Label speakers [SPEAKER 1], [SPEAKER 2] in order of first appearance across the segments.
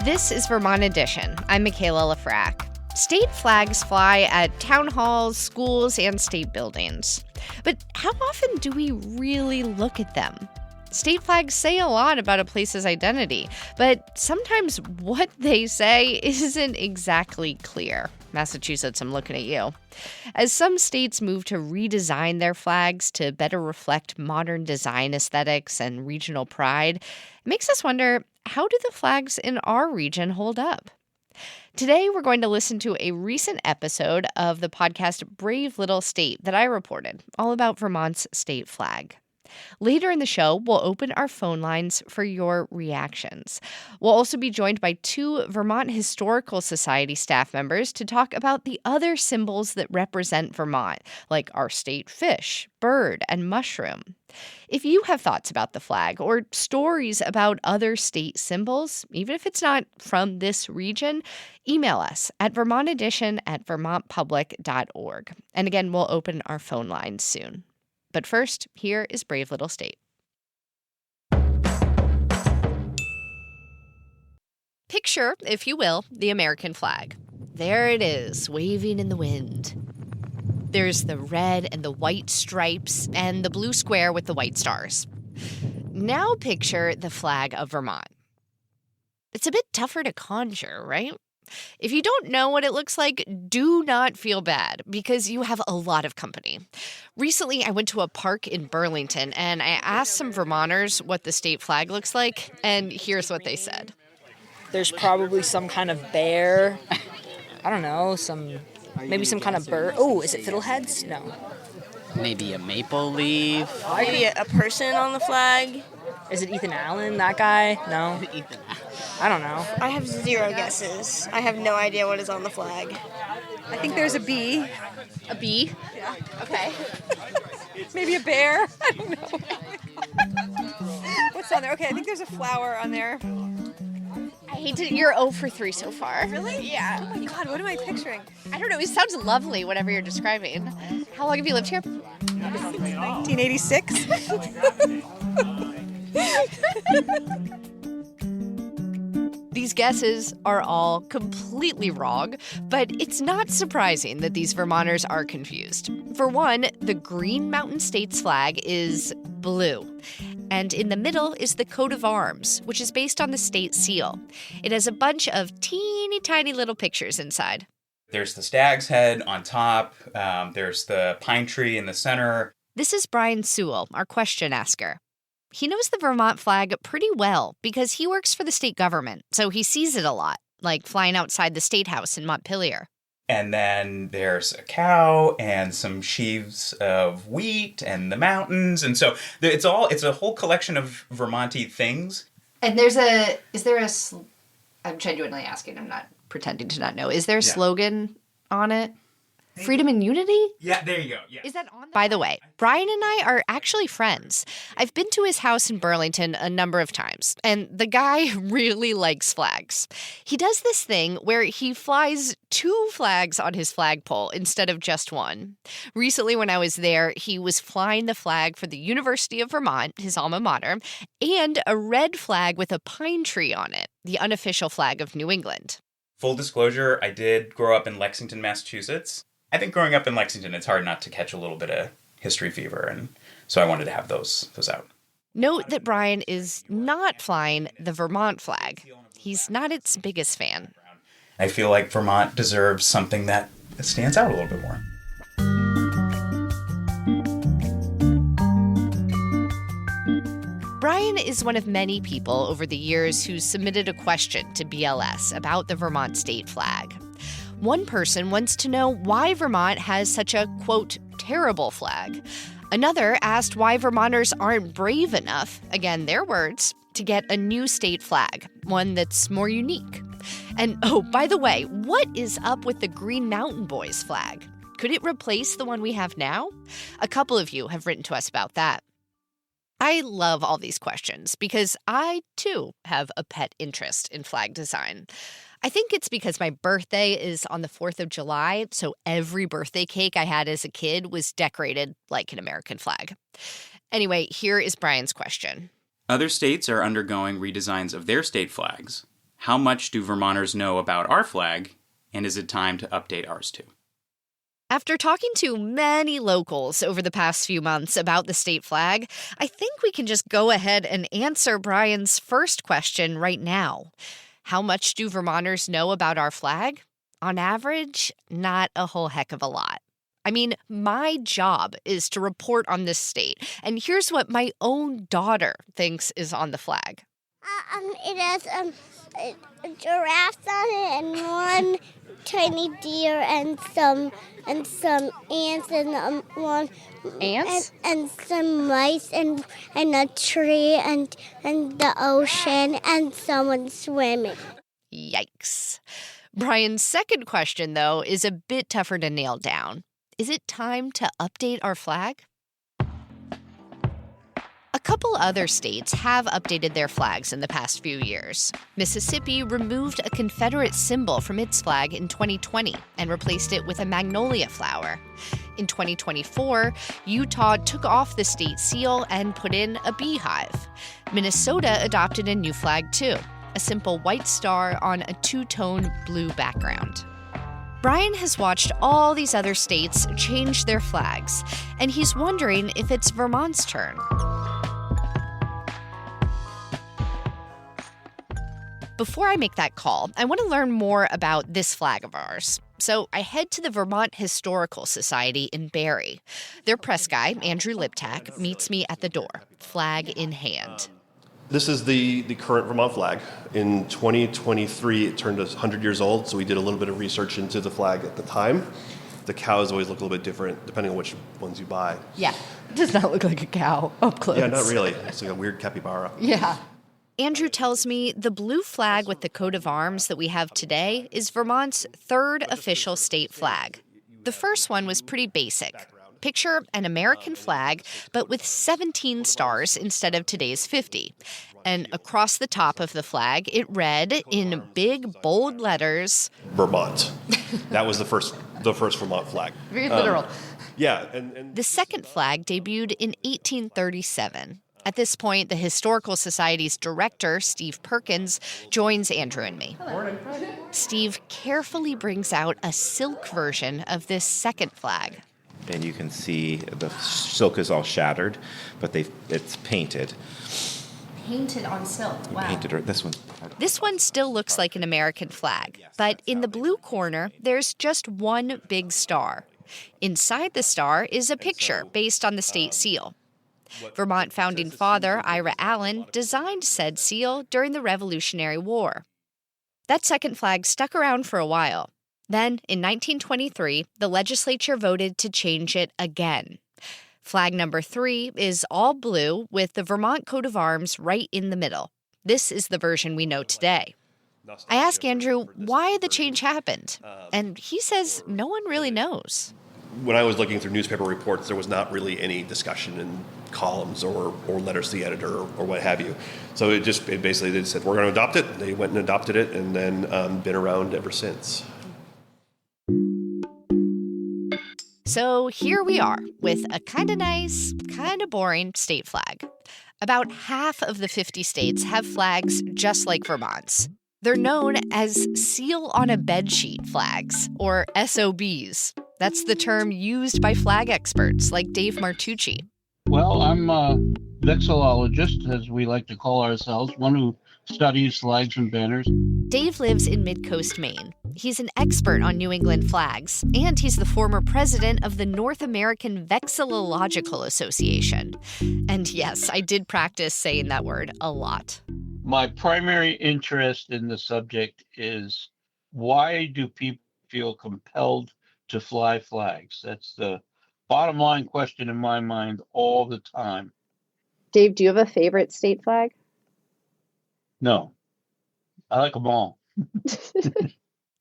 [SPEAKER 1] This is Vermont Edition. I'm Michaela Lafrac. State flags fly at town halls, schools, and state buildings. But how often do we really look at them? State flags say a lot about a place's identity, but sometimes what they say isn't exactly clear. Massachusetts, I'm looking at you. As some states move to redesign their flags to better reflect modern design aesthetics and regional pride, it makes us wonder, how do the flags in our region hold up? Today, we're going to listen to a recent episode of the podcast Brave Little State that I reported, all about Vermont's state flag. Later in the show, we'll open our phone lines for your reactions. We'll also be joined by two Vermont Historical Society staff members to talk about the other symbols that represent Vermont, like our state fish, bird, and mushroom. If you have thoughts about the flag or stories about other state symbols, even if it's not from this region, email us at vermontedition@vermontpublic.org. And again, we'll open our phone lines soon. But first, here is Brave Little State. Picture, if you will, the American flag. There it is, waving in the wind. There's the red and the white stripes and the blue square with the white stars. Now picture the flag of Vermont. It's a bit tougher to conjure, right? If you don't know what it looks like, do not feel bad, because you have a lot of company. Recently, I went to a park in Burlington, and I asked some Vermonters what the state flag looks like, and here's what they said.
[SPEAKER 2] There's probably some kind of bear. I don't know, maybe some kind of bird. Oh, is it fiddleheads? No.
[SPEAKER 3] Maybe a maple leaf.
[SPEAKER 4] Maybe a person on the flag.
[SPEAKER 2] Is it Ethan Allen, that guy? No.
[SPEAKER 3] Ethan.
[SPEAKER 2] I don't know.
[SPEAKER 4] I have zero guesses. I have no idea what is on the flag.
[SPEAKER 5] I think there's a bee.
[SPEAKER 1] A bee?
[SPEAKER 5] Yeah.
[SPEAKER 1] Okay.
[SPEAKER 5] Maybe a bear. I don't know. What's on there? Okay, I think there's a flower on there.
[SPEAKER 1] I hate to... You're 0 for 3 so far.
[SPEAKER 5] Really?
[SPEAKER 1] Yeah.
[SPEAKER 5] Oh my God, what am I picturing?
[SPEAKER 1] I don't know. It sounds lovely, whatever you're describing. How long have you lived here?
[SPEAKER 5] 1986.
[SPEAKER 1] These guesses are all completely wrong, but it's not surprising that these Vermonters are confused. For one, the Green Mountain State's flag is blue. And in the middle is the coat of arms, which is based on the state seal. It has a bunch of teeny tiny little pictures inside.
[SPEAKER 6] There's the stag's head on top. There's the pine tree in the center.
[SPEAKER 1] This is Brian Sewell, our question asker. He knows the Vermont flag pretty well because he works for the state government, so he sees it a lot, like flying outside the State House in Montpelier.
[SPEAKER 6] And then there's a cow and some sheaves of wheat and the mountains. And so it's a whole collection of Vermonty things.
[SPEAKER 1] And I'm genuinely asking, I'm not pretending to not know. Is there a slogan on it? Freedom and unity?
[SPEAKER 6] Yeah, there you go. Yeah.
[SPEAKER 1] Is that on? By the way, Brian and I are actually friends. I've been to his house in Burlington a number of times, and the guy really likes flags. He does this thing where he flies 2 flags on his flagpole instead of just one. Recently, when I was there, he was flying the flag for the University of Vermont, his alma mater, and a red flag with a pine tree on it, the unofficial flag of New England.
[SPEAKER 6] Full disclosure, I did grow up in Lexington, Massachusetts. I think growing up in Lexington, it's hard not to catch a little bit of history fever, and so I wanted to have those out.
[SPEAKER 1] Note that Brian is not flying the Vermont flag. He's not its biggest fan.
[SPEAKER 6] I feel like Vermont deserves something that stands out a little bit more.
[SPEAKER 1] Brian is one of many people over the years who submitted a question to BLS about the Vermont state flag. One person wants to know why Vermont has such a, quote, terrible flag. Another asked why Vermonters aren't brave enough, again, their words, to get a new state flag, one that's more unique. And, oh, by the way, what is up with the Green Mountain Boys flag? Could it replace the one we have now? A couple of you have written to us about that. I love all these questions because I, too, have a pet interest in flag design. I think it's because my birthday is on the 4th of July, so every birthday cake I had as a kid was decorated like an American flag. Anyway, here is Brian's question.
[SPEAKER 6] Other states are undergoing redesigns of their state flags. How much do Vermonters know about our flag, and is it time to update ours too?
[SPEAKER 1] After talking to many locals over the past few months about the state flag, I think we can just go ahead and answer Brian's first question right now. How much do Vermonters know about our flag? On average, not a whole heck of a lot. I mean, my job is to report on this state, and here's what my own daughter thinks is on the flag.
[SPEAKER 7] It has a giraffe on it and one tiny deer and some ants and one
[SPEAKER 1] Ants?
[SPEAKER 7] and some mice and a tree and the ocean and someone swimming.
[SPEAKER 1] Yikes. Brian's second question, though, is a bit tougher to nail down. Is it time to update our flag? A couple other states have updated their flags in the past few years. Mississippi removed a Confederate symbol from its flag in 2020 and replaced it with a magnolia flower. In 2024, Utah took off the state seal and put in a beehive. Minnesota adopted a new flag too, a simple white star on a two-tone blue background. Brian has watched all these other states change their flags, and he's wondering if it's Vermont's turn. Before I make that call, I want to learn more about this flag of ours. So I head to the Vermont Historical Society in Barre. Their press guy, Andrew Liptak, meets me at the door, flag in hand.
[SPEAKER 8] This is the current Vermont flag. In 2023, it turned 100 years old, so we did a little bit of research into the flag at the time. The cows always look a little bit different depending on which ones you buy.
[SPEAKER 1] Yeah, it does not look like a cow up close.
[SPEAKER 8] Yeah, not really. It's like a weird capybara.
[SPEAKER 1] Yeah. Andrew tells me the blue flag with the coat of arms that we have today is Vermont's third official state flag. The first one was pretty basic. Picture an American flag, but with 17 stars instead of today's 50. And across the top of the flag, it read in big, bold letters,
[SPEAKER 8] Vermont. That was the first Vermont flag.
[SPEAKER 1] Very literal.
[SPEAKER 8] Yeah. And
[SPEAKER 1] The second flag debuted in 1837. At this point, the Historical Society's director, Steve Perkins, joins Andrew and me. Steve carefully brings out a silk version of this second flag.
[SPEAKER 9] And you can see the silk is all shattered, but it's painted.
[SPEAKER 1] Painted on silk, wow.
[SPEAKER 9] Painted, or this one.
[SPEAKER 1] This one still looks like an American flag, but in the blue corner, there's just one big star. Inside the star is a picture based on the state seal. Vermont founding father Ira Allen designed said seal during the Revolutionary War. That second flag stuck around for a while. Then, in 1923, the legislature voted to change it again. Flag number 3 is all blue with the Vermont coat of arms right in the middle. This is the version we know today. I ask Andrew why the change happened, and he says no one really knows.
[SPEAKER 8] when I was looking through newspaper reports, there was not really any discussion in columns or letters to the editor or what have you. So it basically they said, we're going to adopt it. They went and adopted it and then been around ever since.
[SPEAKER 1] So here we are with a kind of nice, kind of boring state flag. About half of the 50 states have flags just like Vermont's. They're known as seal on a bedsheet flags, or SOBs. That's the term used by flag experts like Dave Martucci.
[SPEAKER 10] Well, I'm a vexillologist, as we like to call ourselves, one who studies flags and banners.
[SPEAKER 1] Dave lives in Mid-Coast, Maine. He's an expert on New England flags, and he's the former president of the North American Vexillological Association. And yes, I did practice saying that word a lot.
[SPEAKER 10] My primary interest in the subject is, why do people feel compelled to fly flags? That's the bottom line question in my mind all the time.
[SPEAKER 11] Dave, do you have a favorite state flag?
[SPEAKER 10] No, I like them all.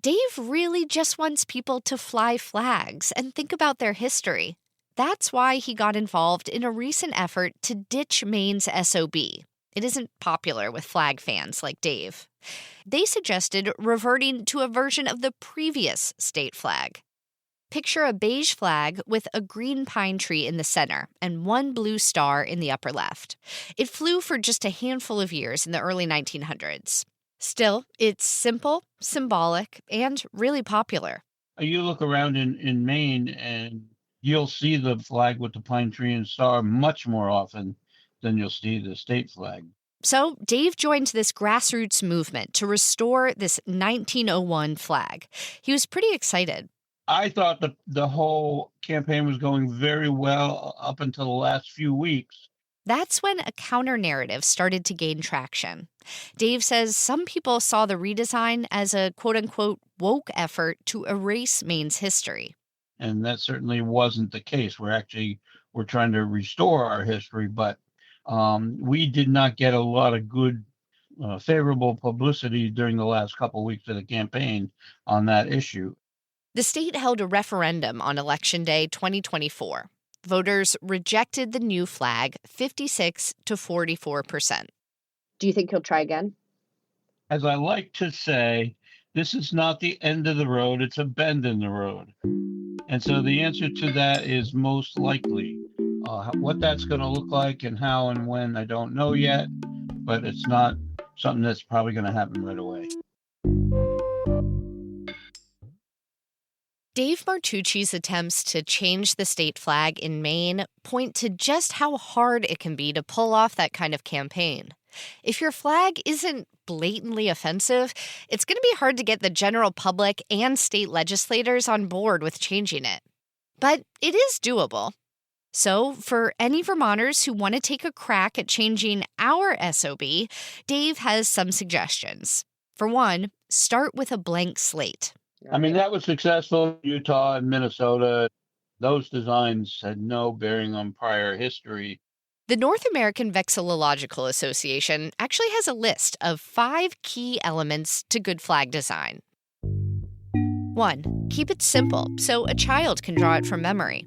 [SPEAKER 1] Dave really just wants people to fly flags and think about their history. That's why he got involved in a recent effort to ditch Maine's SOB. It isn't popular with flag fans like Dave. They suggested reverting to a version of the previous state flag. Picture a beige flag with a green pine tree in the center and one blue star in the upper left. It flew for just a handful of years in the early 1900s. Still, it's simple, symbolic, and really popular.
[SPEAKER 10] You look around in Maine and you'll see the flag with the pine tree and star much more often than you'll see the state flag.
[SPEAKER 1] So Dave joined this grassroots movement to restore this 1901 flag. He was pretty excited.
[SPEAKER 10] I thought the whole campaign was going very well up until the last few weeks.
[SPEAKER 1] That's when a counter-narrative started to gain traction. Dave says some people saw the redesign as a quote-unquote woke effort to erase Maine's history.
[SPEAKER 10] And that certainly wasn't the case. We're trying to restore our history, but we did not get a lot of good, favorable publicity during the last couple of weeks of the campaign on that issue.
[SPEAKER 1] The state held a referendum on Election Day 2024. Voters rejected the new flag 56 to 44%.
[SPEAKER 11] Do you think he'll try again?
[SPEAKER 10] As I like to say, this is not the end of the road, it's a bend in the road. And so the answer to that is most likely. What that's going to look like and how and when, I don't know yet, but it's not something that's probably going to happen right away.
[SPEAKER 1] Dave Martucci's attempts to change the state flag in Maine point to just how hard it can be to pull off that kind of campaign. If your flag isn't blatantly offensive, it's going to be hard to get the general public and state legislators on board with changing it. But it is doable. So, for any Vermonters who want to take a crack at changing our SOB, Dave has some suggestions. For one, start with a blank slate.
[SPEAKER 10] I mean, that was successful in Utah and Minnesota. Those designs had no bearing on prior history.
[SPEAKER 1] The North American Vexillological Association actually has a list of 5 key elements to good flag design. 1. Keep it simple so a child can draw it from memory.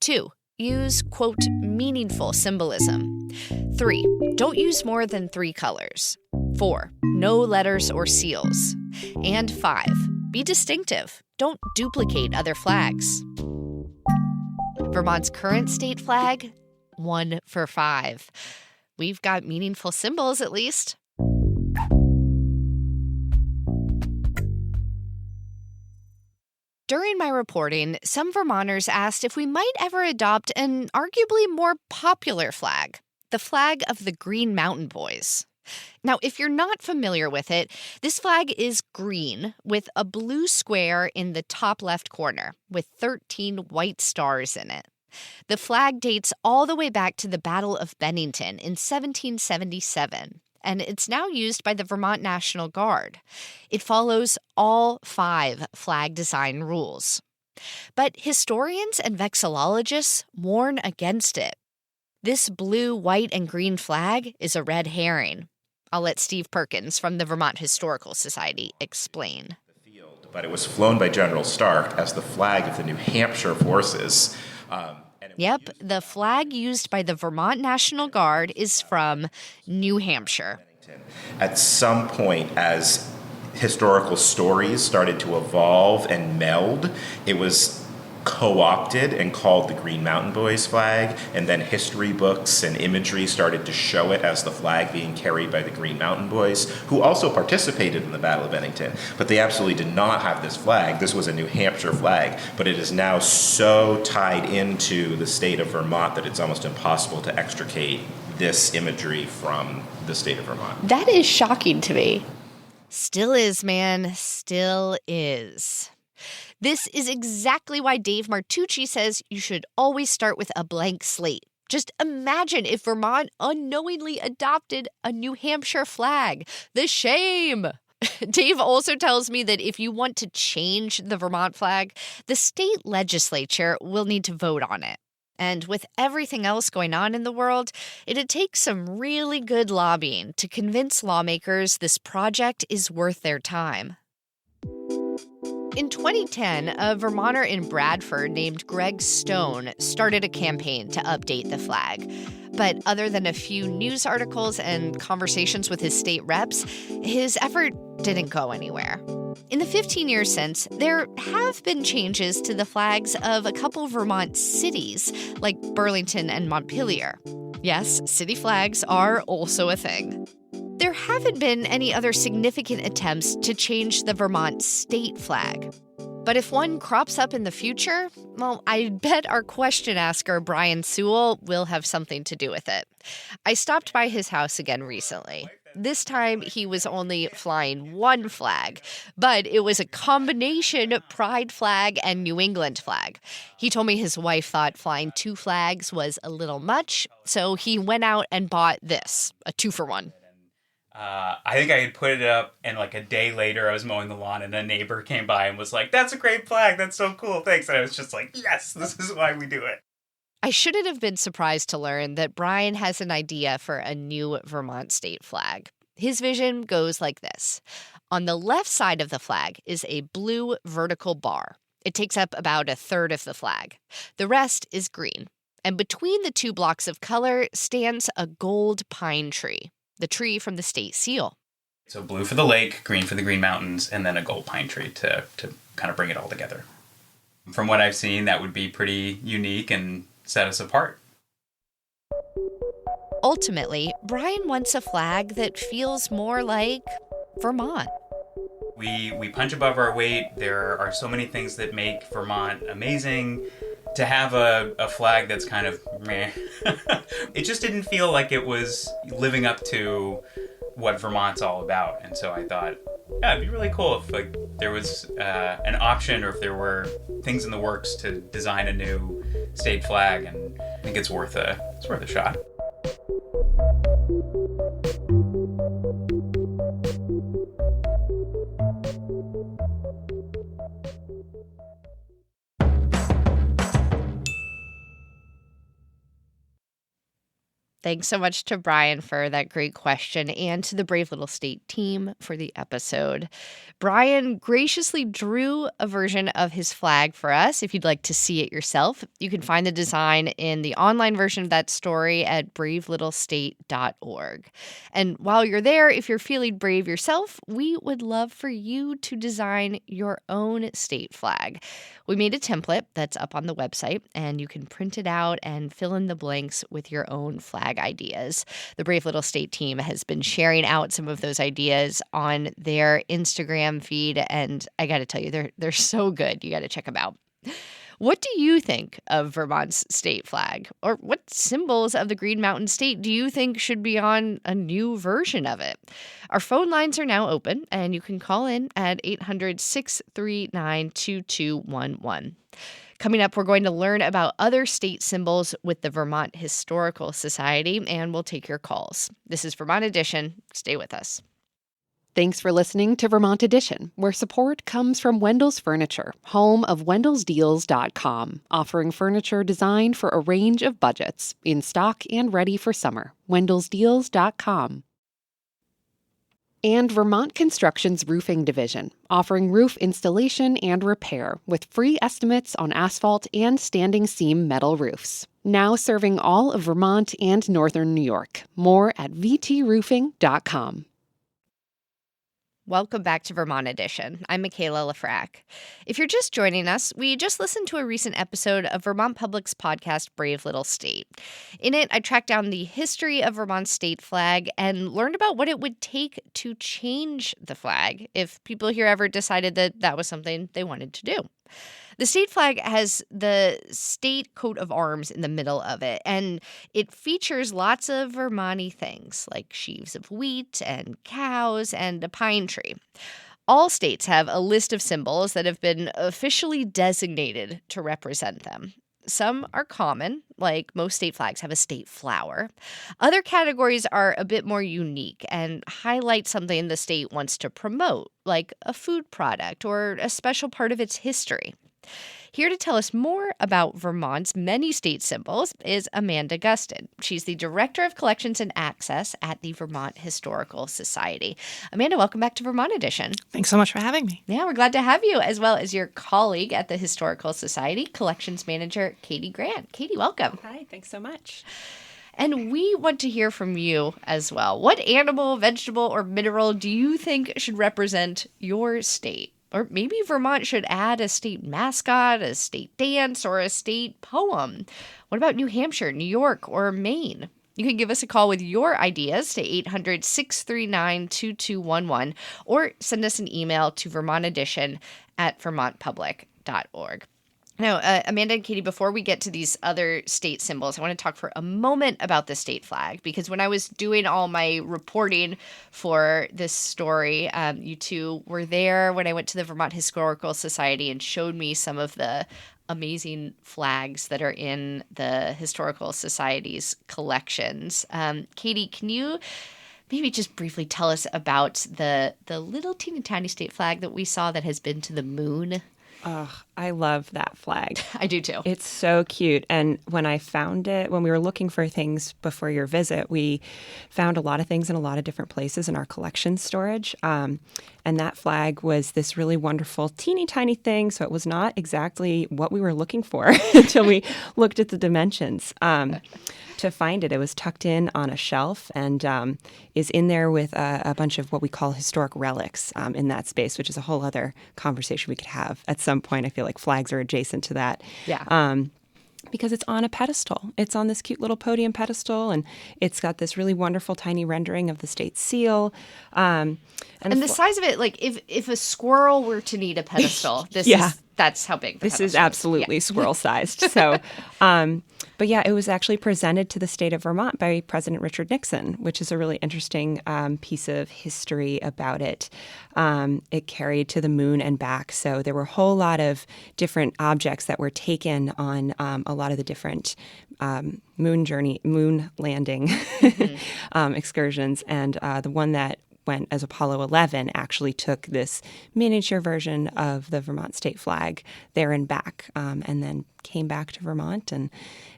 [SPEAKER 1] 2. Use, quote, meaningful symbolism. 3. Don't use more than 3 colors. 4. No letters or seals. And 5. Be distinctive. Don't duplicate other flags. Vermont's current state flag? 1 for 5. We've got meaningful symbols, at least. During my reporting, some Vermonters asked if we might ever adopt an arguably more popular flag, the flag of the Green Mountain Boys. Now, if you're not familiar with it, this flag is green with a blue square in the top left corner with 13 white stars in it. The flag dates all the way back to the Battle of Bennington in 1777, and it's now used by the Vermont National Guard. It follows all 5 flag design rules. But historians and vexillologists warn against it. This blue, white, and green flag is a red herring. I'll let Steve Perkins from the Vermont Historical Society explain.
[SPEAKER 9] But it was flown by General Stark as the flag of the New Hampshire forces.
[SPEAKER 1] Yep, the flag used by the Vermont National Guard is from New Hampshire.
[SPEAKER 9] At some point, as historical stories started to evolve and meld, it was co-opted and called the Green Mountain Boys flag, and then history books and imagery started to show it as the flag being carried by the Green Mountain Boys, who also participated in the Battle of Bennington, but they absolutely did not have this flag. This was a New Hampshire flag, but it is now so tied into the state of Vermont that it's almost impossible to extricate this imagery from the state of Vermont.
[SPEAKER 1] That is shocking to me. Still is, man. Still is. This is exactly why Dave Martucci says you should always start with a blank slate. Just imagine if Vermont unknowingly adopted a New Hampshire flag. The shame! Dave also tells me that if you want to change the Vermont flag, the state legislature will need to vote on it. And with everything else going on in the world, it'd take some really good lobbying to convince lawmakers this project is worth their time. In 2010, a Vermonter in Bradford named Greg Stone started a campaign to update the flag. But other than a few news articles and conversations with his state reps, his effort didn't go anywhere. In the 15 years since, there have been changes to the flags of a couple Vermont cities, like Burlington and Montpelier. Yes, city flags are also a thing. There haven't been any other significant attempts to change the Vermont state flag. But if one crops up in the future, well, I bet our question asker, Brian Sewell, will have something to do with it. I stopped by his house again recently. This time, he was only flying one flag, but it was a combination pride flag and New England flag. He told me his wife thought flying two flags was a little much, so he went out and bought this, a 2-for-1.
[SPEAKER 6] I think I had put it up, and like a day later, I was mowing the lawn, and a neighbor came by and was like, "That's a great flag. That's so cool. Thanks." And I was just like, "Yes, this is why we do it."
[SPEAKER 1] I shouldn't have been surprised to learn that Brian has an idea for a new Vermont state flag. His vision goes like this. On the left side of the flag is a blue vertical bar. It takes up about a third of the flag. The rest is green. And between the two blocks of color stands a gold pine tree, the tree from the state seal.
[SPEAKER 6] So blue for the lake, green for the Green Mountains, and then a gold pine tree to kind of bring it all together. From what I've seen, that would be pretty unique and set us apart.
[SPEAKER 1] Ultimately, Brian wants a flag that feels more like Vermont.
[SPEAKER 6] We punch above our weight. There are so many things that make Vermont amazing. To have a flag that's kind of meh, it just didn't feel like it was living up to what Vermont's all about. And so I thought, yeah, it'd be really cool if like there was an option, or if there were things in the works to design a new state flag. And I think it's worth a shot.
[SPEAKER 1] Thanks so much to Brian for that great question, and to the Brave Little State team for the episode. Brian graciously drew a version of his flag for us. If you'd like to see it yourself, you can find the design in the online version of that story at bravelittlestate.org. And while you're there, if you're feeling brave yourself, we would love for you to design your own state flag. We made a template that's up on the website, and you can print it out and fill in the blanks with your own flag ideas. The Brave Little State team has been sharing out some of those ideas on their Instagram feed, and I got to tell you, they're so good. You got to check them out. What do you think of Vermont's state flag? Or what symbols of the Green Mountain State do you think should be on a new version of it? Our phone lines are now open, and you can call in at 800-639-2211. Coming up, we're going to learn about other state symbols with the Vermont Historical Society, and we'll take your calls. This is Vermont Edition. Stay with us.
[SPEAKER 12] Thanks for listening to Vermont Edition, where support comes from Wendell's Furniture, home of wendellsdeals.com, offering furniture designed for a range of budgets, in stock and ready for summer. wendellsdeals.com. And Vermont Construction's Roofing Division, offering roof installation and repair with free estimates on asphalt and standing seam metal roofs. Now serving all of Vermont and northern New York. More at vtroofing.com.
[SPEAKER 1] Welcome back to Vermont Edition. I'm Michaela Lafrac. If you're just joining us, we just listened to a recent episode of Vermont Public's podcast, Brave Little State. In it, I tracked down the history of Vermont's state flag and learned about what it would take to change the flag if people here ever decided that that was something they wanted to do. The state flag has the state coat of arms in the middle of it, and it features lots of Vermont-y things like sheaves of wheat and cows and a pine tree. All states have a list of symbols that have been officially designated to represent them. Some are common, like most state flags have a state flower. Other categories are a bit more unique and highlight something the state wants to promote, like a food product or a special part of its history. Here to tell us more about Vermont's many state symbols is Amanda Gustin. She's the Director of Collections and Access at the Vermont Historical Society. Amanda, welcome back to Vermont Edition.
[SPEAKER 13] Thanks so much for having me.
[SPEAKER 1] Yeah, we're glad to have you, as well as your colleague at the Historical Society, Collections Manager Katie Grant. Katie, welcome.
[SPEAKER 13] Hi, thanks so much.
[SPEAKER 1] And we want to hear from you as well. What animal, vegetable, or mineral do you think should represent your state? Or maybe Vermont should add a state mascot, a state dance, or a state poem. What about New Hampshire, New York, or Maine? You can give us a call with your ideas to 800-639-2211 or send us an email to vermontedition@vermontpublic.org. Now, Amanda and Katie, before we get to these other state symbols, I want to talk for a moment about the state flag, because when I was doing all my reporting for this story, you two were there when I went to the Vermont Historical Society and showed me some of the amazing flags that are in the Historical Society's collections. Katie, can you maybe just briefly tell us about the little teeny tiny state flag that we saw that has been to the moon?
[SPEAKER 14] Oh, I love that flag.
[SPEAKER 1] I do too.
[SPEAKER 14] It's so cute. And when I found it, when we were looking for things before your visit, we found a lot of things in a lot of different places in our collection storage. And that flag was this really wonderful, teeny tiny thing. So it was not exactly what we were looking for until we looked at the dimensions. To find it, it was tucked in on a shelf and is in there with a bunch of what we call historic relics in that space, which is a whole other conversation we could have at some point. I feel like flags are adjacent to that.
[SPEAKER 1] Yeah.
[SPEAKER 14] Because it's on a pedestal. It's on this cute little podium pedestal, and it's got this really wonderful tiny rendering of the state seal.
[SPEAKER 1] And the size of it, like if a squirrel were to need a pedestal, that's how big the
[SPEAKER 14] this
[SPEAKER 1] pedestal
[SPEAKER 14] is absolutely squirrel-sized. So, but yeah, it was actually presented to the state of Vermont by President Richard Nixon, which is a really interesting piece of history about it. It carried to the moon and back. So there were a whole lot of different objects that were taken on a lot of the different moon landing excursions. And the one that went as Apollo 11 actually took this miniature version of the Vermont state flag there and back, and then came back to Vermont and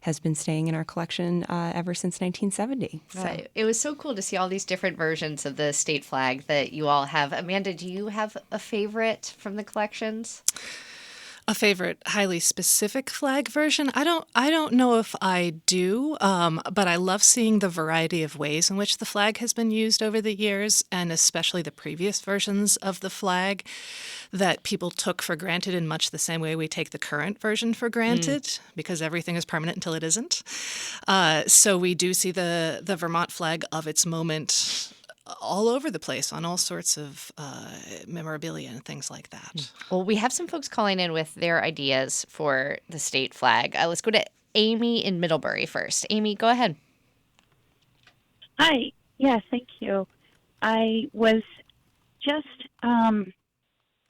[SPEAKER 14] has been staying in our collection ever since 1970.
[SPEAKER 1] So it was so cool to see all these different versions of the state flag that you all have. Amanda, do you have a favorite from the collections?
[SPEAKER 13] A favorite highly specific flag version? I don't know if I do, but I love seeing the variety of ways in which the flag has been used over the years, and especially the previous versions of the flag that people took for granted in much the same way we take the current version for granted, because everything is permanent until it isn't. So we do see the Vermont flag of its moment all over the place on all sorts of memorabilia and things like that.
[SPEAKER 1] Well, we have some folks calling in with their ideas for the state flag. Let's go to Amy in Middlebury first. Amy, go ahead.
[SPEAKER 15] Hi. Yes, thank you. I was just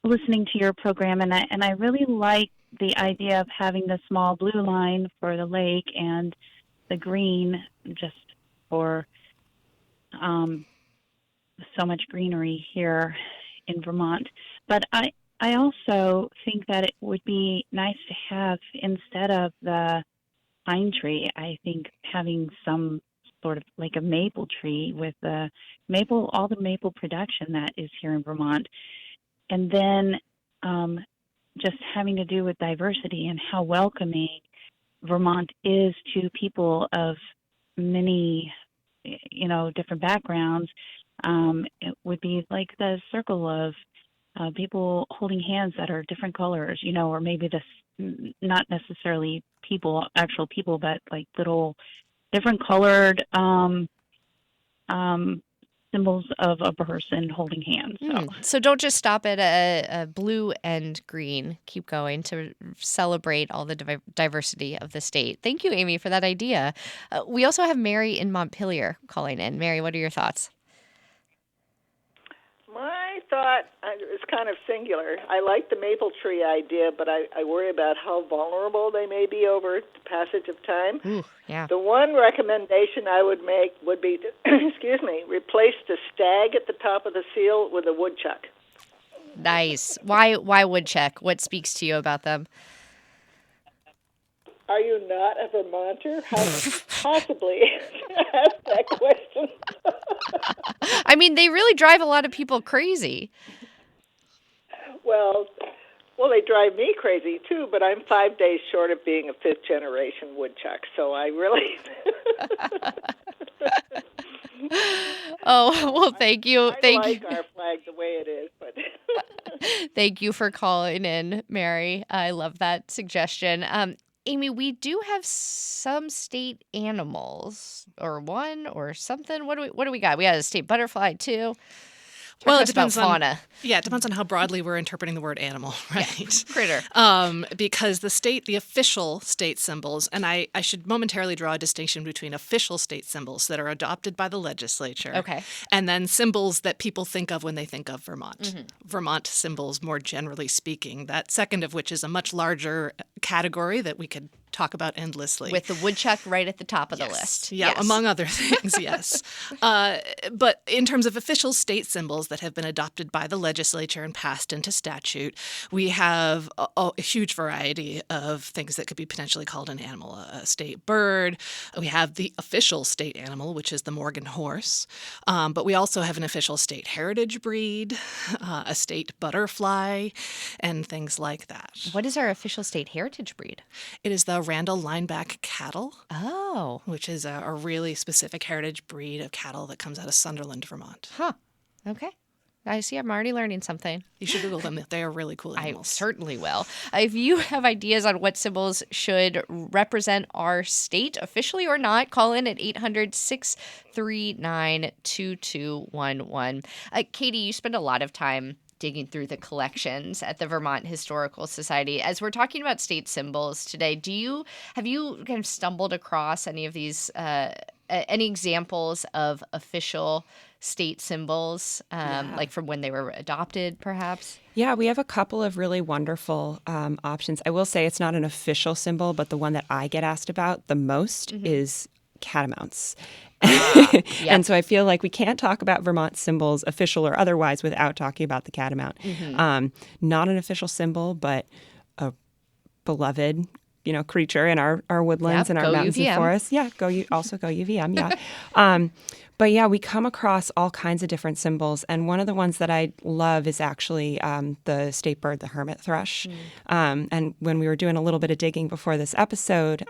[SPEAKER 15] listening to your program, and I really like the idea of having the small blue line for the lake and the green just for so much greenery here in Vermont. But I also think that it would be nice to have, instead of the pine tree, I think having some sort of like a maple tree with the maple, all the maple production that is here in Vermont. And then just having to do with diversity and how welcoming Vermont is to people of many, different backgrounds. It would be like the circle of people holding hands that are different colors, or maybe not necessarily actual people, but like little different colored symbols of a person holding hands.
[SPEAKER 1] So don't just stop at a blue and green. Keep going to celebrate all the diversity of the state. Thank you, Amy, for that idea. We also have Mary in Montpelier calling in. Mary, what are your thoughts?
[SPEAKER 16] My thought is kind of singular. I like the maple tree idea, but I worry about how vulnerable they may be over the passage of time.
[SPEAKER 1] Ooh, yeah.
[SPEAKER 16] The one recommendation I would make would be to, replace the stag at the top of the seal with a woodchuck.
[SPEAKER 1] Nice. Why woodchuck? What speaks to you about them?
[SPEAKER 16] Are you not a Vermonter? How could you possibly ask that question?
[SPEAKER 1] I mean, they really drive a lot of people crazy.
[SPEAKER 16] Well, they drive me crazy too, but I'm 5 days short of being a fifth-generation woodchuck, so I really...
[SPEAKER 1] Oh, well, thank you.
[SPEAKER 16] I like our flag the way it is, but...
[SPEAKER 1] Thank you for calling in, Mary. I love that suggestion. Amy, we do have some state animals, or one, or something. What do we got? We got a state butterfly too.
[SPEAKER 13] Well,
[SPEAKER 1] to
[SPEAKER 13] it
[SPEAKER 1] us about
[SPEAKER 13] depends on
[SPEAKER 1] fauna.
[SPEAKER 13] it depends on how broadly we're interpreting the word animal, right?
[SPEAKER 1] Critter.
[SPEAKER 13] Because the official state symbols, and I should momentarily draw a distinction between official state symbols that are adopted by the legislature,
[SPEAKER 1] Okay.
[SPEAKER 13] and then symbols that people think of when they think of Vermont.
[SPEAKER 1] Mm-hmm.
[SPEAKER 13] Vermont symbols, more generally speaking. That second of which is a much larger category that we could talk about endlessly.
[SPEAKER 1] With the woodchuck right at the top of the list.
[SPEAKER 13] Yeah,
[SPEAKER 1] Yes.
[SPEAKER 13] among other things, yes. But in terms of official state symbols that have been adopted by the legislature and passed into statute, we have a huge variety of things that could be potentially called an animal. A state bird. We have the official state animal, which is the Morgan horse. But we also have an official state heritage breed, a state butterfly, and things like that.
[SPEAKER 1] What is our official state heritage breed?
[SPEAKER 13] It is the Randall Lineback cattle.
[SPEAKER 1] Oh.
[SPEAKER 13] Which is a really specific heritage breed of cattle that comes out of Sunderland, Vermont.
[SPEAKER 1] Huh. Okay. I see. I'm already learning something.
[SPEAKER 13] You should Google them. They are really cool animals.
[SPEAKER 1] I certainly will. If you have ideas on what symbols should represent our state, officially or not, call in at 800-639-2211. Katie, you spend a lot of time digging through the collections at the Vermont Historical Society. As we're talking about state symbols today, have you kind of stumbled across any of these, any examples of official state symbols, like from when they were adopted, perhaps?
[SPEAKER 14] Yeah, we have a couple of really wonderful options. I will say it's not an official symbol, but the one that I get asked about the most is catamounts.
[SPEAKER 1] Yep.
[SPEAKER 14] And so I feel like we can't talk about Vermont symbols, official or otherwise, without talking about the catamount. Not an official symbol, but a beloved, creature in our woodlands and our mountains and forests. Yeah, also go UVM. Yeah. But yeah, we come across all kinds of different symbols, and one of the ones that I love is actually the state bird, the hermit thrush. And when we were doing a little bit of digging before this episode,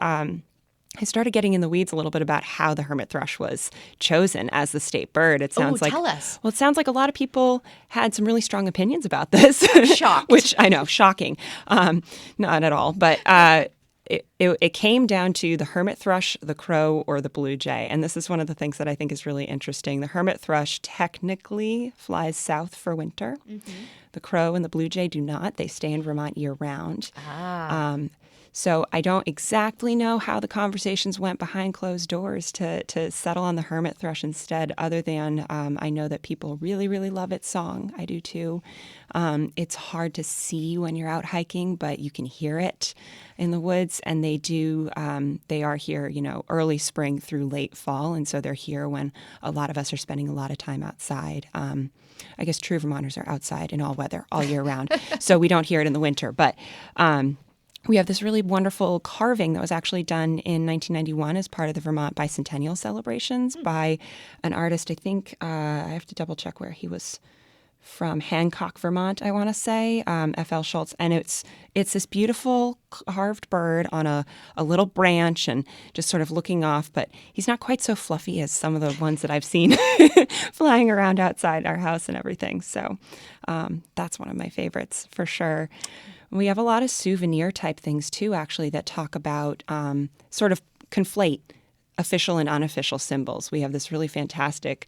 [SPEAKER 14] I started getting in the weeds a little bit about how the hermit thrush was chosen as the state bird. It sounds
[SPEAKER 1] tell us.
[SPEAKER 14] Well, it sounds like a lot of people had some really strong opinions about this.
[SPEAKER 1] Shocked.
[SPEAKER 14] Which I know, shocking. Not at all. But it came down to the hermit thrush, the crow, or the blue jay. And this is one of the things that I think is really interesting. The hermit thrush technically flies south for winter. The crow and the blue jay do not. They stay in Vermont year-round. So I don't exactly know how the conversations went behind closed doors to settle on the hermit thrush instead, other than I know that people really, really love its song. I do too. It's hard to see when you're out hiking, but you can hear it in the woods. And they are here, early spring through late fall. And so they're here when a lot of us are spending a lot of time outside. I guess true Vermonters are outside in all weather all year round. So we don't hear it in the winter. But we have this really wonderful carving that was actually done in 1991 as part of the Vermont bicentennial celebrations by an artist. I think I have to double check where he was from. Hancock, Vermont, I want to say, F.L. Schultz. And it's this beautiful carved bird on a little branch and just sort of looking off. But he's not quite so fluffy as some of the ones that I've seen flying around outside our house and everything. So that's one of my favorites for sure. We have a lot of souvenir type things too, actually, that talk about sort of conflate official and unofficial symbols. We have this really fantastic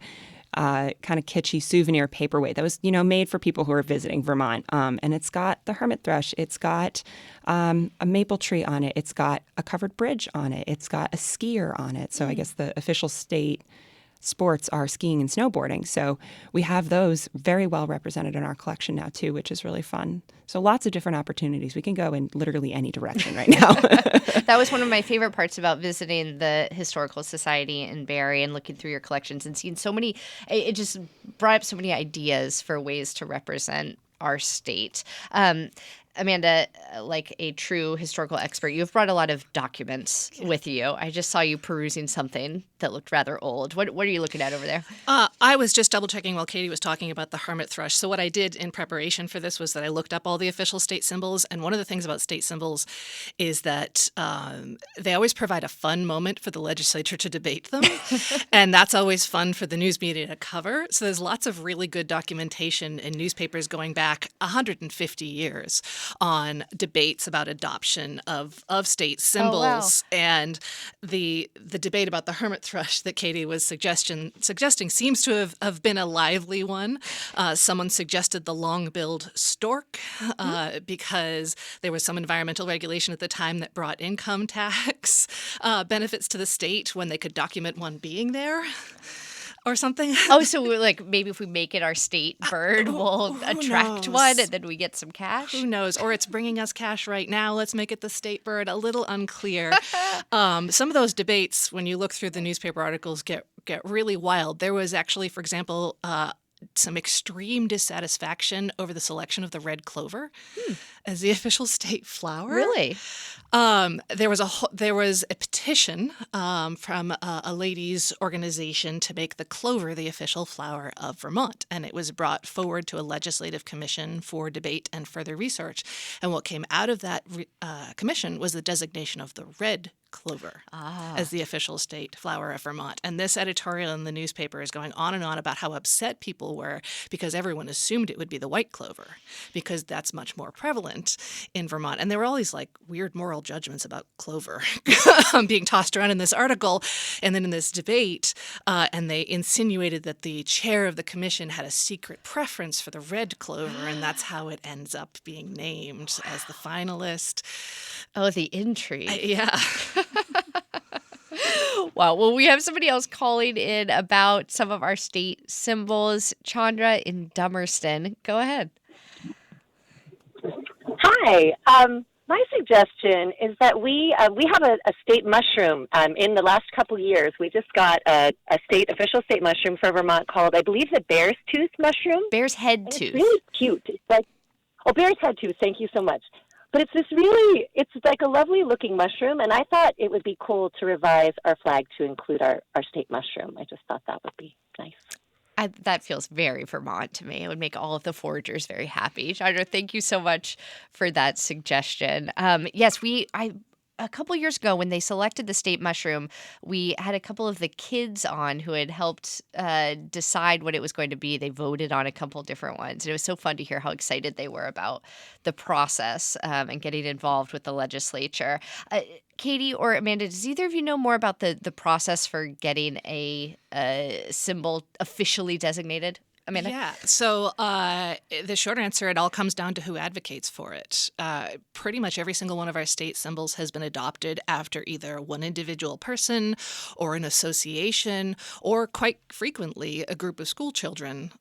[SPEAKER 14] kind of kitschy souvenir paperweight that was, made for people who are visiting Vermont. And it's got the hermit thrush. It's got a maple tree on it. It's got a covered bridge on it. It's got a skier on it. So I guess the official state sports are skiing and snowboarding. So we have those very well represented in our collection now too, which is really fun. So lots of different opportunities. We can go in literally any direction right now.
[SPEAKER 1] That was one of my favorite parts about visiting the Historical Society in Barrie and looking through your collections and seeing so many, it just brought up so many ideas for ways to represent our state. Amanda, like a true historical expert, you've brought a lot of documents with you. I just saw you perusing something that looked rather old. What are you looking at over there?
[SPEAKER 13] I was just double checking while Katie was talking about the hermit thrush. So what I did in preparation for this was that I looked up all the official state symbols. And one of the things about state symbols is that they always provide a fun moment for the legislature to debate them. And that's always fun for the news media to cover. So there's lots of really good documentation in newspapers going back 150 years on debates about adoption of state symbols. And the debate about the hermit thrush that Katie was suggesting seems to have been a lively one. Someone suggested the long-billed stork because there was some environmental regulation at the time that brought income tax benefits to the state when they could document one being there. Or something.
[SPEAKER 1] Oh, so we're like, maybe if we make it our state bird, we'll attract
[SPEAKER 13] knows?
[SPEAKER 1] one and then we get some cash?
[SPEAKER 13] Who knows? Or it's bringing us cash right now. Let's make it the state bird. A little unclear. Some of those debates, when you look through the newspaper articles, get really wild. There was actually, for example, some extreme dissatisfaction over the selection of the red clover as the official state flower.
[SPEAKER 1] Really?
[SPEAKER 13] There was a petition from a ladies' organization to make the clover the official flower of Vermont, and it was brought forward to a legislative commission for debate and further research. And what came out of that commission was the designation of the red clover as the official state flower of Vermont. And this editorial in the newspaper is going on and on about how upset people were because everyone assumed it would be the white clover because that's much more prevalent in Vermont. And there were all these like weird moral judgments about clover being tossed around in this article and then in this debate. And they insinuated that the chair of the commission had a secret preference for the red clover, and that's how it ends up being named as the finalist.
[SPEAKER 1] Oh, the intrigue.
[SPEAKER 13] Yeah.
[SPEAKER 1] Wow. Well, we have somebody else calling in about some of our state symbols. Chandra in Dummerston. Go ahead.
[SPEAKER 17] Hi. My suggestion is that we have a state mushroom in the last couple years. We just got a official state mushroom for Vermont called, I believe, the bear's tooth mushroom.
[SPEAKER 1] Bear's head tooth.
[SPEAKER 17] It's really cute. It's like, bear's head tooth. Thank you so much. But it's like a lovely looking mushroom, and I thought it would be cool to revise our flag to include our state mushroom. I just thought that would be nice.
[SPEAKER 1] That feels very Vermont to me. It would make all of the foragers very happy. Chandra, thank you so much for that suggestion. Yes, a couple years ago when they selected the state mushroom, we had a couple of the kids on who had helped decide what it was going to be. They voted on a couple different ones. And it was so fun to hear how excited they were about the process and getting involved with the legislature. Katie or Amanda, does either of you know more about the process for getting a symbol officially designated? Amanda?
[SPEAKER 13] Yeah. So the short answer, it all comes down to who advocates for it. Pretty much every single one of our state symbols has been adopted after either one individual person or an association or quite frequently a group of school children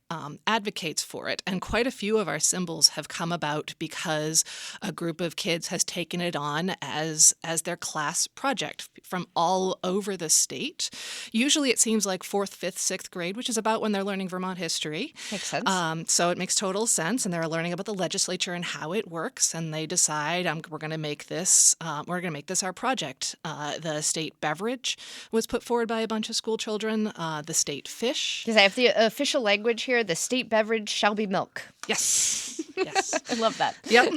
[SPEAKER 13] advocates for it. And quite a few of our symbols have come about because a group of kids has taken it on as their class project from all over the state. Usually it seems like 4th, 5th, 6th grade, which is about when they're learning Vermont history.
[SPEAKER 1] Makes sense.
[SPEAKER 13] So it makes total sense, and they're learning about the legislature and how it works, and they decide we're going to make this our project. The state beverage was put forward by a bunch of school children. The state fish.
[SPEAKER 1] Does I have the official language here? The state beverage shall be milk.
[SPEAKER 13] Yes. Yes.
[SPEAKER 1] I love that.
[SPEAKER 13] Yep.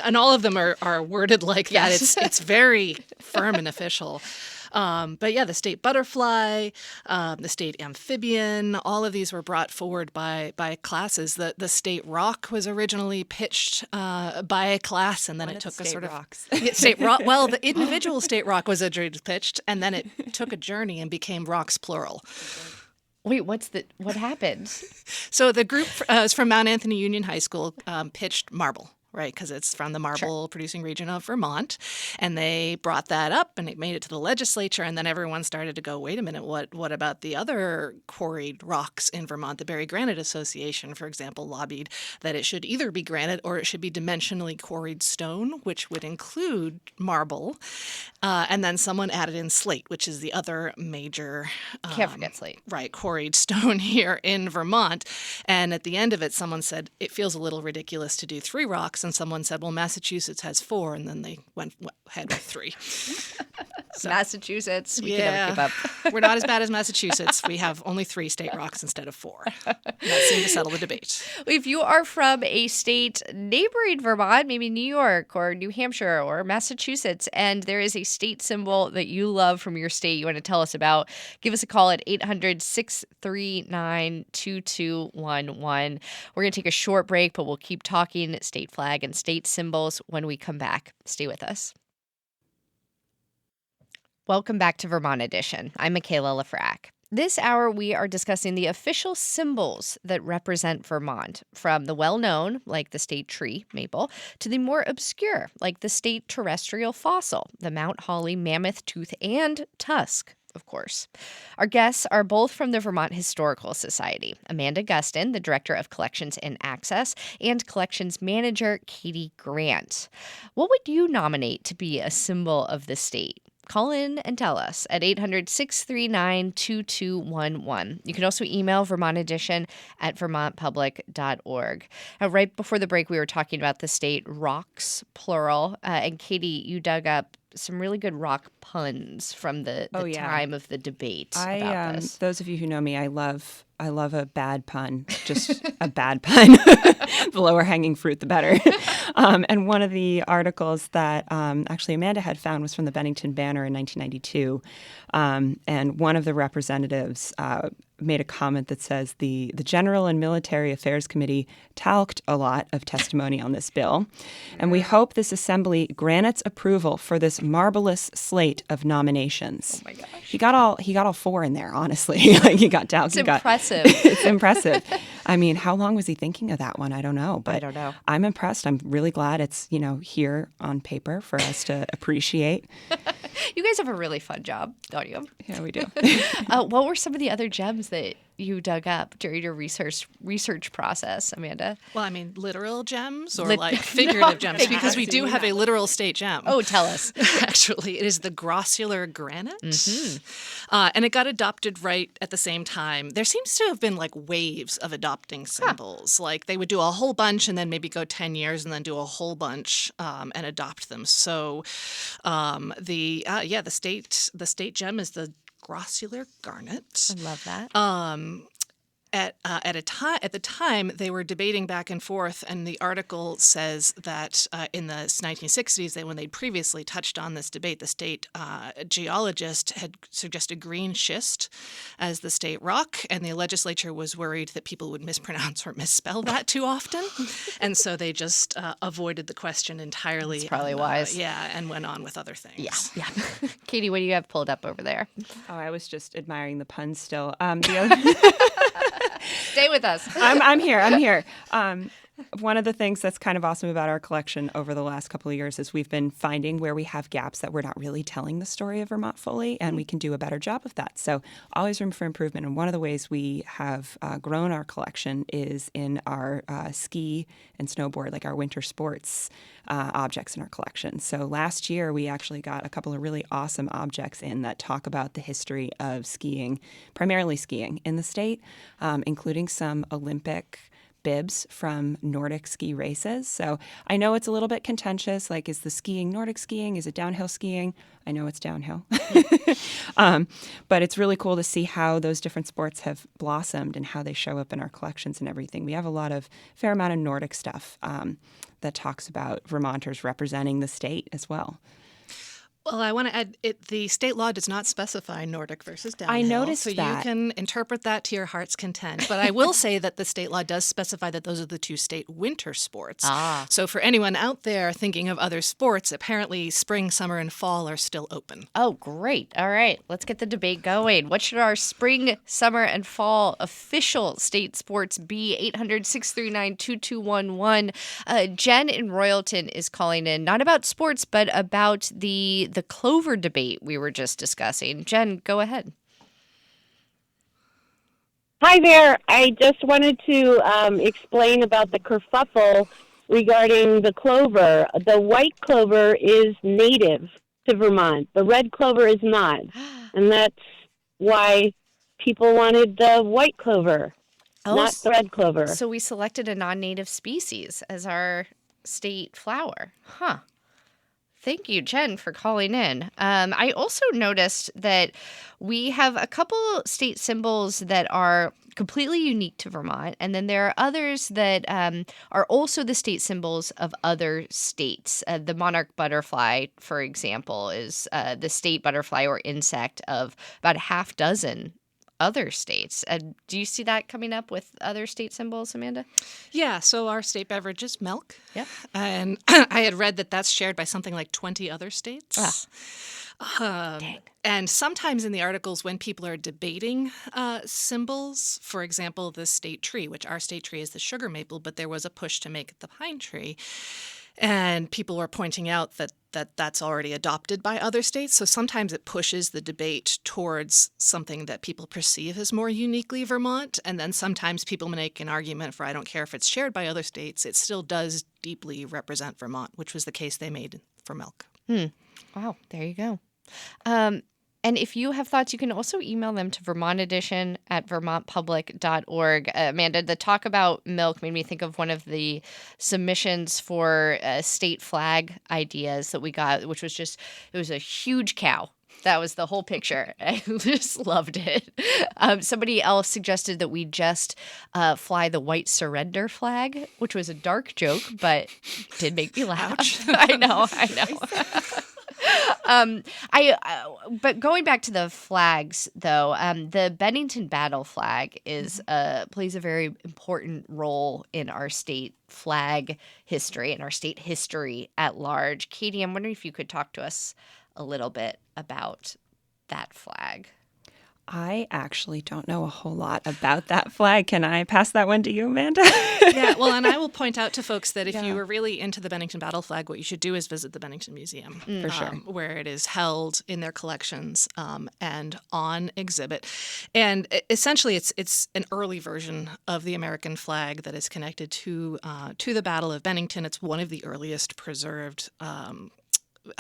[SPEAKER 13] And all of them are worded like that. It's very firm and official. But yeah, the state butterfly, the state amphibian, all of these were brought forward by classes. The state rock was originally pitched by a class, and then it took a sort of
[SPEAKER 14] rocks.
[SPEAKER 13] State rock. Well, the individual state rock was pitched, and then it took a journey and became rocks plural.
[SPEAKER 1] Wait, what happened?
[SPEAKER 13] So the group is from Mount Anthony Union High School pitched marble. Right, because it's from the marble-producing region of Vermont. And they brought that up, and it made it to the legislature, and then everyone started to go, wait a minute, what about the other quarried rocks in Vermont? The Berry Granite Association, for example, lobbied that it should either be granite or it should be dimensionally quarried stone, which would include marble. And then someone added in slate, which is the other major...
[SPEAKER 1] Can't forget slate.
[SPEAKER 13] Right, quarried stone here in Vermont. And at the end of it, someone said, it feels a little ridiculous to do 3 rocks. And someone said, well, Massachusetts has 4, and then they went ahead with 3.
[SPEAKER 1] Massachusetts. We can never keep up.
[SPEAKER 13] We're not as bad as Massachusetts. We have only 3 state rocks instead of 4. That seemed to settle the debate.
[SPEAKER 1] If you are from a state neighboring Vermont, maybe New York or New Hampshire or Massachusetts, and there is a state symbol that you love from your state you want to tell us about, give us a call at 800-639-2211. We're going to take a short break, but we'll keep talking state flag and state symbols when we come back. Stay with us. Welcome back to Vermont Edition. I'm Michaela Lafrac. This hour, we are discussing the official symbols that represent Vermont, from the well-known, like the state tree, maple, to the more obscure, like the state terrestrial fossil, the Mount Holly mammoth tooth and tusk, of course. Our guests are both from the Vermont Historical Society, Amanda Gustin, the Director of Collections and Access, and Collections Manager Katie Grant. What would you nominate to be a symbol of the state? Call in and tell us at 800-639-2211. You can also email Vermont Edition at vermontpublic.org. Now, right before the break, we were talking about the state rocks, plural. And Katie, you dug up some really good rock puns from the time of the debate about this.
[SPEAKER 14] Those of you who know me, I love a bad pun, just a bad pun. The lower hanging fruit, the better. And one of the articles that actually Amanda had found was from the Bennington Banner in 1992. And one of the representatives made a comment that says the General and Military Affairs Committee talked a lot of testimony on this bill, and we hope this assembly grants approval for this marvelous slate of nominations.
[SPEAKER 1] Oh my gosh.
[SPEAKER 14] He got all 4 in there, honestly. Like he got Talc.
[SPEAKER 1] It's impressive.
[SPEAKER 14] It's impressive. I mean, how long was he thinking of that one? I don't know. But
[SPEAKER 1] I don't know. I'm
[SPEAKER 14] impressed. I'm really glad it's, here on paper for us to appreciate.
[SPEAKER 1] You guys have a really fun job, don't you?
[SPEAKER 14] Yeah, we do.
[SPEAKER 1] What were some of the other gems that you dug up during your research process, Amanda?
[SPEAKER 13] Well, I mean, literal gems or like figurative gems, because we do have a literal state gem.
[SPEAKER 1] Oh, tell us.
[SPEAKER 13] Actually, it is the grossular granite.
[SPEAKER 1] Mm-hmm.
[SPEAKER 13] And it got adopted right at the same time. There seems to have been like waves of adopting symbols. Like they would do a whole bunch and then maybe go 10 years and then do a whole bunch and adopt them. So the state gem is the grossular garnet.
[SPEAKER 1] I love that.
[SPEAKER 13] At the time, they were debating back and forth, and the article says that in the 1960s, when they'd previously touched on this debate, the state geologist had suggested green schist as the state rock, and the legislature was worried that people would mispronounce or misspell that too often, and so they just avoided the question entirely.
[SPEAKER 1] That's probably wise.
[SPEAKER 13] And went on with other things.
[SPEAKER 1] Yeah. Katie, what do you have pulled up over there?
[SPEAKER 14] Oh, I was just admiring the puns still. The other.
[SPEAKER 1] Stay with us.
[SPEAKER 14] I'm here. One of the things that's kind of awesome about our collection over the last couple of years is we've been finding where we have gaps that we're not really telling the story of Vermont fully, and we can do a better job of that. So always room for improvement. And one of the ways we have grown our collection is in our ski and snowboard, like our winter sports objects in our collection. So last year, we actually got a couple of really awesome objects in that talk about the history of skiing, primarily skiing in the state, including some Olympic bibs from Nordic ski races. So I know it's a little bit contentious, like is the skiing Nordic skiing? Is it downhill skiing? I know it's downhill. But it's really cool to see how those different sports have blossomed and how they show up in our collections and everything. We have a fair amount of Nordic stuff that talks about Vermonters representing the state as well.
[SPEAKER 13] Well, I want to add, the state law does not specify Nordic versus downhill.
[SPEAKER 14] I noticed
[SPEAKER 13] so
[SPEAKER 14] that.
[SPEAKER 13] You can interpret that to your heart's content. But I will say that the state law does specify that those are the 2 state winter sports. So for anyone out there thinking of other sports, apparently spring, summer, and fall are still open.
[SPEAKER 1] Oh, great. All right. Let's get the debate going. What should our spring, summer, and fall official state sports be? 800-639-2211. Jen in Royalton is calling in, not about sports, but about the clover debate we were just discussing. Jen, go ahead.
[SPEAKER 18] Hi there. I just wanted to explain about the kerfuffle regarding the clover. The white clover is native to Vermont. The red clover is not. And that's why people wanted the white clover, not the red clover.
[SPEAKER 1] So we selected a non-native species as our state flower. Huh. Thank you, Jen, for calling in. I also noticed that we have a couple state symbols that are completely unique to Vermont, and then there are others that are also the state symbols of other states. The monarch butterfly, for example, is the state butterfly or insect of about a half dozen other states. Do you see that coming up with other state symbols, Amanda?
[SPEAKER 13] Yeah, so our state beverage is milk.
[SPEAKER 1] Yep.
[SPEAKER 13] And I had read that that's shared by something like 20 other states. And sometimes in the articles when people are debating symbols, for example, the state tree, which our state tree is the sugar maple, but there was a push to make it the pine tree. And people were pointing out that that's already adopted by other states. So sometimes it pushes the debate towards something that people perceive as more uniquely Vermont. And then sometimes people make an argument for, I don't care if it's shared by other states, it still does deeply represent Vermont, which was the case they made for milk.
[SPEAKER 1] Wow, there you go. And if you have thoughts, you can also email them to vermontedition@vermontpublic.org. Amanda, the talk about milk made me think of one of the submissions for state flag ideas that we got, which was it was a huge cow. That was the whole picture. I just loved it. Somebody else suggested that we just fly the white surrender flag, which was a dark joke, but did make me laugh. I know. But going back to the flags, though, the Bennington battle flag plays a very important role in our state flag history and our state history at large. Katie, I'm wondering if you could talk to us a little bit about that flag.
[SPEAKER 14] I actually don't know a whole lot about that flag. Can I pass that one to you, Amanda?
[SPEAKER 13] Yeah, well, and I will point out to folks that if you were really into the Bennington battle flag, what you should do is visit the Bennington Museum,
[SPEAKER 14] For sure,
[SPEAKER 13] where it is held in their collections and on exhibit. And essentially, it's an early version of the American flag that is connected to the Battle of Bennington. It's one of the earliest preserved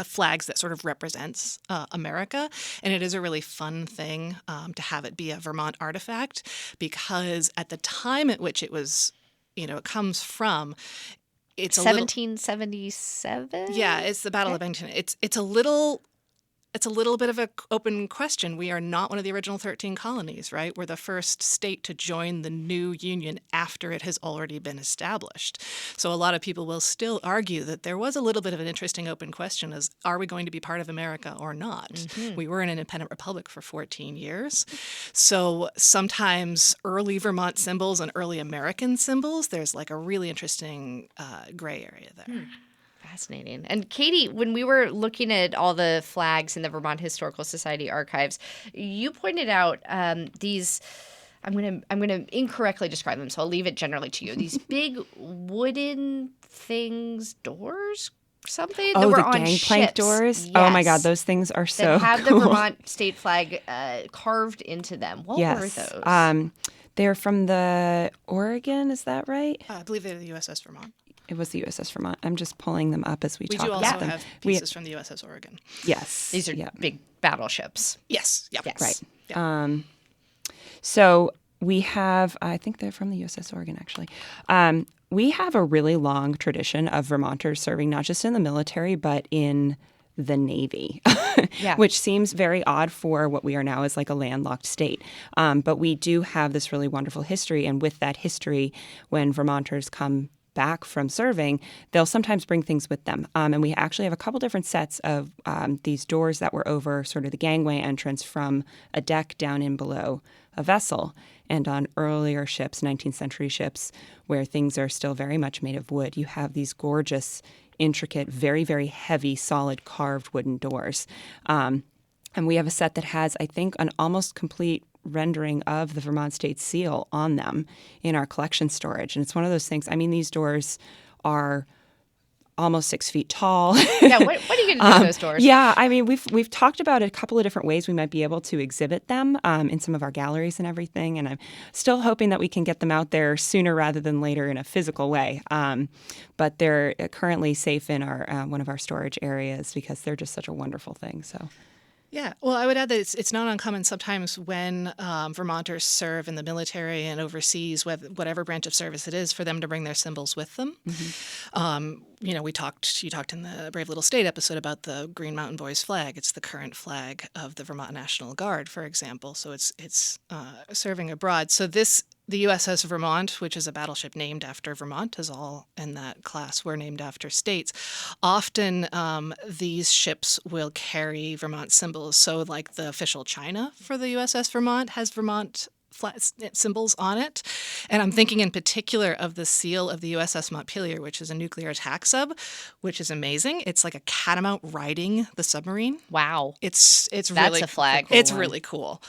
[SPEAKER 13] flags that sort of represents America. And it is a really fun thing to have it be a Vermont artifact, because at the time at which it was, it comes from, it's
[SPEAKER 1] 1777?
[SPEAKER 13] Yeah, it's the Battle of Bennington. It's a little bit of an open question. We are not one of the original 13 colonies, right? We're the first state to join the new union after it has already been established. So a lot of people will still argue that there was a little bit of an interesting open question as, are we going to be part of America or not? Mm-hmm. We were an independent republic for 14 years. So sometimes early Vermont symbols and early American symbols, there's like a really interesting gray area there.
[SPEAKER 1] Fascinating. And Katie, when we were looking at all the flags in the Vermont Historical Society archives, you pointed out these. I'm gonna incorrectly describe them, so I'll leave it generally to you. These big wooden things, doors, something that were
[SPEAKER 14] the
[SPEAKER 1] on
[SPEAKER 14] gangplank
[SPEAKER 1] ships.
[SPEAKER 14] doors.
[SPEAKER 1] Yes.
[SPEAKER 14] Oh my God, those things are so
[SPEAKER 1] that have
[SPEAKER 14] cool.
[SPEAKER 1] the Vermont state flag carved into them. What were those?
[SPEAKER 14] They're from the Oregon. Is that right?
[SPEAKER 13] I believe they're the USS Vermont.
[SPEAKER 14] It was the USS Vermont. I'm just pulling them up as we talk about them.
[SPEAKER 13] We do also have pieces from the USS Oregon.
[SPEAKER 14] Yes.
[SPEAKER 1] These are big battleships.
[SPEAKER 13] Yes. Yep.
[SPEAKER 1] Yes.
[SPEAKER 14] Right.
[SPEAKER 13] Yep.
[SPEAKER 14] So we have, I think they're from the USS Oregon, actually. We have a really long tradition of Vermonters serving not just in the military, but in the Navy, which seems very odd for what we are now as like a landlocked state. But we do have this really wonderful history. And with that history, when Vermonters come back from serving, they'll sometimes bring things with them. And we actually have a couple different sets of these doors that were over sort of the gangway entrance from a deck down in below a vessel. And on earlier ships, 19th century ships, where things are still very much made of wood, you have these gorgeous, intricate, very, very heavy, solid carved wooden doors. And we have a set that has, I think, an almost complete rendering of the Vermont State Seal on them in our collection storage. And it's one of those things, I mean, these doors are almost 6 feet tall.
[SPEAKER 1] Yeah, what are you going to do with those doors?
[SPEAKER 14] Yeah, I mean, we've talked about a couple of different ways we might be able to exhibit them in some of our galleries and everything. And I'm still hoping that we can get them out there sooner rather than later in a physical way. But they're currently safe in our one of our storage areas because they're just such a wonderful thing. So.
[SPEAKER 13] Yeah, well, I would add that it's not uncommon sometimes when Vermonters serve in the military and overseas, whatever branch of service it is, for them to bring their symbols with them. You know, you talked in the Brave Little State episode about the Green Mountain Boys flag. It's the current flag of the Vermont National Guard, for example. So it's serving abroad. So the USS Vermont, which is a battleship named after Vermont, as all in that class were named after states. Often these ships will carry Vermont symbols. So like the official china for the USS Vermont has Vermont symbols on it. And I'm thinking in particular of the seal of the USS Montpelier, which is a nuclear attack sub, which is amazing. It's like a catamount riding the submarine.
[SPEAKER 1] Wow.
[SPEAKER 13] It's
[SPEAKER 1] That's
[SPEAKER 13] really
[SPEAKER 1] a flag.
[SPEAKER 13] It's really cool.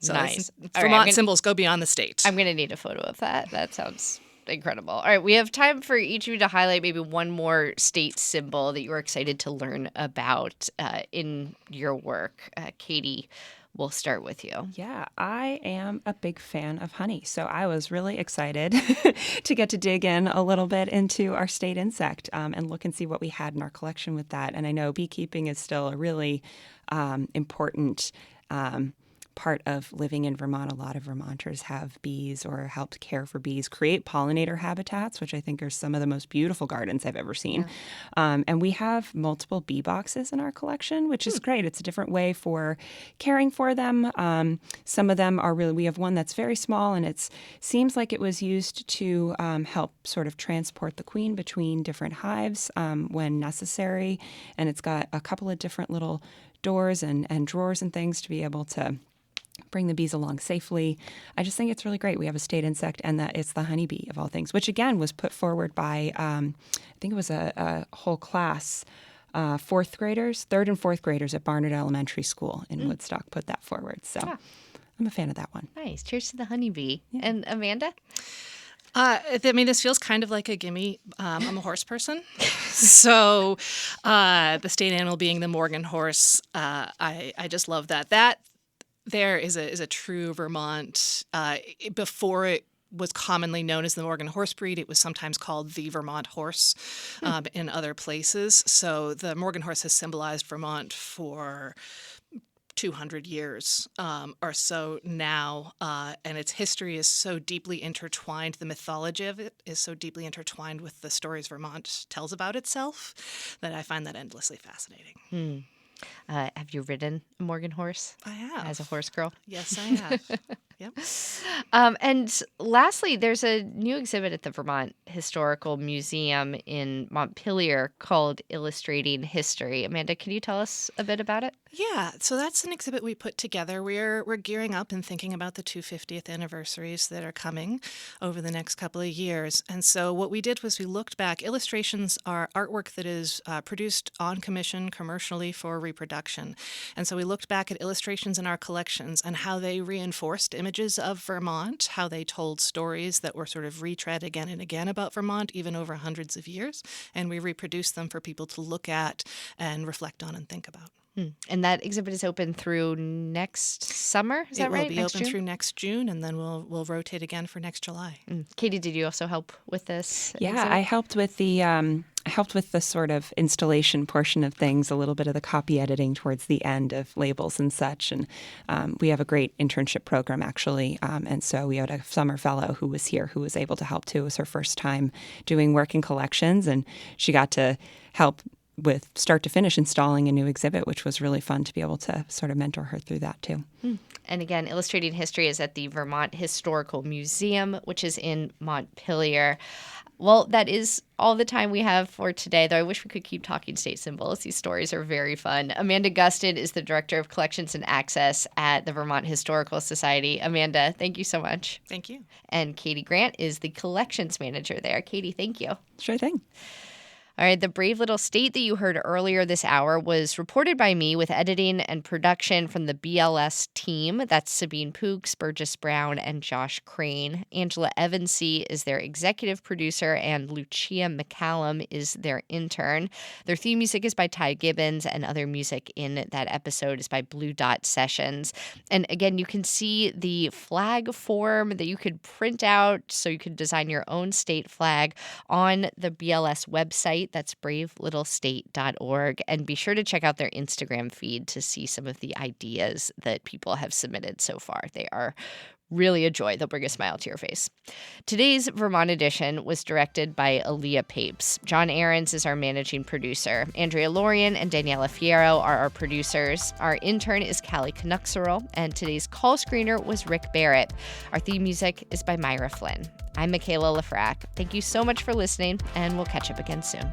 [SPEAKER 13] So
[SPEAKER 1] Nice.
[SPEAKER 13] Vermont symbols go beyond the state.
[SPEAKER 1] I'm going to need a photo of that. That sounds incredible. All right, we have time for each of you to highlight maybe one more state symbol that you were excited to learn about in your work. Katie, we'll start with you.
[SPEAKER 14] Yeah, I am a big fan of honey. So I was really excited to get to dig in a little bit into our state insect and look and see what we had in our collection with that. And I know beekeeping is still a really important part of living in Vermont. A lot of Vermonters have bees or helped care for bees, create pollinator habitats, which I think are some of the most beautiful gardens I've ever seen. Yeah. And we have multiple bee boxes in our collection, which is great. It's a different way for caring for them. Some of them are really, we have one that's very small, and it seems like it was used to help sort of transport the queen between different hives when necessary. And it's got a couple of different little doors and drawers and things to be able to bring the bees along safely. I just think it's really great. We have a state insect, and that it's the honeybee of all things, which again was put forward by, I think it was a whole class, third and fourth graders at Barnard Elementary School in Woodstock put that forward. So I'm a fan of that one.
[SPEAKER 1] Nice. Cheers to the honeybee. Yeah. And Amanda?
[SPEAKER 13] I mean, this feels kind of like a gimme. I'm a horse person. So the state animal being the Morgan horse, I just love that. That there is a true Vermont. Before it was commonly known as the Morgan horse breed, it was sometimes called the Vermont horse in other places. So the Morgan horse has symbolized Vermont for 200 years or so now, and its history is so deeply intertwined. The mythology of it is so deeply intertwined with the stories Vermont tells about itself that I find that endlessly fascinating.
[SPEAKER 1] Have you ridden a Morgan horse?
[SPEAKER 13] I have.
[SPEAKER 1] As a horse girl?
[SPEAKER 13] Yes, I have. Yep.
[SPEAKER 1] And lastly, there's a new exhibit at the Vermont Historical Museum in Montpelier called Illustrating History. Amanda, can you tell us a bit about it?
[SPEAKER 13] Yeah, so that's an exhibit we put together. We're gearing up and thinking about the 250th anniversaries that are coming over the next couple of years. And so what we did was we looked back. Illustrations are artwork that is produced on commission commercially for reproduction. And so we looked back at illustrations in our collections and how they reinforced images of Vermont, how they told stories that were sort of retread again and again about Vermont, even over hundreds of years. And we reproduced them for people to look at and reflect on and think about.
[SPEAKER 1] And that exhibit is open through next summer, is that right?
[SPEAKER 13] It will be open through next June, and then we'll rotate again for next July.
[SPEAKER 1] Katie, did you also help with this?
[SPEAKER 14] Yeah,
[SPEAKER 1] exhibit?
[SPEAKER 14] I helped with the sort of installation portion of things, a little bit of the copy editing towards the end of labels and such. And we have a great internship program, actually. And so we had a summer fellow who was here who was able to help, too. It was her first time doing work in collections, and she got to help with start to finish installing a new exhibit, which was really fun to be able to sort of mentor her through that too.
[SPEAKER 1] And again, Illustrating History is at the Vermont Historical Museum, which is in Montpelier. Well, that is all the time we have for today, though I wish we could keep talking state symbols. These stories are very fun. Amanda Gustin is the Director of Collections and Access at the Vermont Historical Society. Amanda, thank you so much.
[SPEAKER 13] Thank you.
[SPEAKER 1] And Katie Grant is the Collections Manager there. Katie, thank you.
[SPEAKER 14] Sure thing.
[SPEAKER 1] All right, the Brave Little State that you heard earlier this hour was reported by me with editing and production from the BLS team. That's Sabine Pooks, Burgess Brown, and Josh Crane. Angela Evansy is their executive producer, and Lucia McCallum is their intern. Their theme music is by Ty Gibbons, and other music in that episode is by Blue Dot Sessions. And again, you can see the flag form that you could print out so you could design your own state flag on the BLS website. website. That's bravelittlestate.org. And be sure to check out their Instagram feed to see some of the ideas that people have submitted so far. They are really a joy. They'll bring a smile to your face. Today's Vermont edition was directed by Aaliyah Papes. John Ahrens is our managing producer. Andrea Lorien and Daniela Fierro are our producers. Our intern is Callie Canuxerl, and today's call screener was Rick Barrett. Our theme music is by Myra Flynn. I'm Michaela Lafrac. Thank you so much for listening, and we'll catch up again soon.